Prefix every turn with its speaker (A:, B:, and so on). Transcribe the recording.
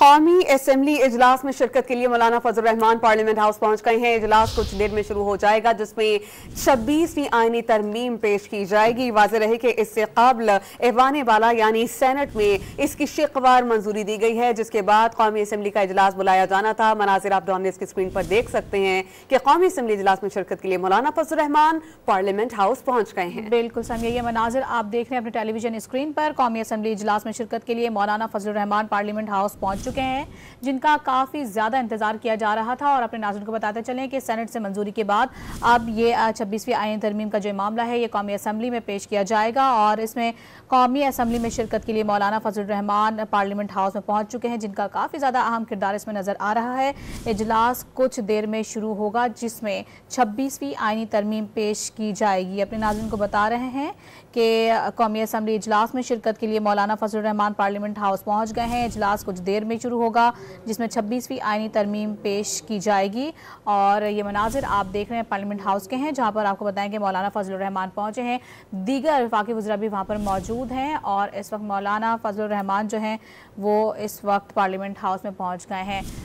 A: कौमी असम्बली इजलास में शिरकत के लिए मौलाना फजल रहमान पार्लियामेंट हाउस पहुंच गए हैं। इजलास कुछ देर में शुरू हो जाएगा, जिसमें 26वीं आईनी तरमीम पेश की जाएगी। वाज़ेह रहे कि इससे कबल ऐवान बाला यानी सेनेट में इसकी शिकवार मंजूरी दी गई है, जिसके बाद कौमी असम्बली का इजलास बुलाया जाना था। मनाजिर आप डॉन की स्क्रीन पर देख सकते हैं कि कौमी असम्बली इजलास में शिरकत के लिए मौलाना फजल रहमान पार्लियामेंट हाउस पहुंच गए हैं।
B: बिल्कुल समिया, ये मनाजिर आप देख रहे हैं अपने टेलीविजन स्क्रीन पर। कौमी असम्बली इजलास में शिरकत के लिए मौलाना फजल रहमान पार्लियामेंट हाउस पहुंच चुके हैं, जिनका काफ़ी ज़्यादा इंतजार किया जा रहा था। और अपने नाज़रीन को बताते चलें कि सेनेट से मंजूरी के बाद अब ये 26वीं आईनी तरमीम का जो मामला है ये कौमी असम्बली में पेश किया जाएगा। और इसमें कौमी असम्बली में शिरकत के लिए मौलाना फजल रहमान पार्लियामेंट हाउस में पहुंच चुके हैं, जिनका काफ़ी ज़्यादा अहम किरदार इसमें नज़र आ रहा है। इजलास कुछ देर में शुरू होगा, जिसमें 26वीं आईनी तरमीम पेश की जाएगी। अपने नाज़रीन को बता रहे हैं कि कौमी असम्बली इजलास में शिरकत के लिए मौलाना फजल रहमान पार्लियामेंट हाउस पहुंच गए हैं। इजलास कुछ देर में शुरू होगा, जिसमें 26वीं आईनी तरमीम पेश की जाएगी। और ये मनाजिर आप देख रहे हैं पार्लियामेंट हाउस के हैं, जहां पर आपको बताएं कि मौलाना फजल रहमान पहुंचे हैं। दीगर वफाकी वज़रा भी वहां पर मौजूद हैं और इस वक्त मौलाना फजल रहमान जो हैं वो इस वक्त पार्लियामेंट हाउस में पहुंच गए हैं।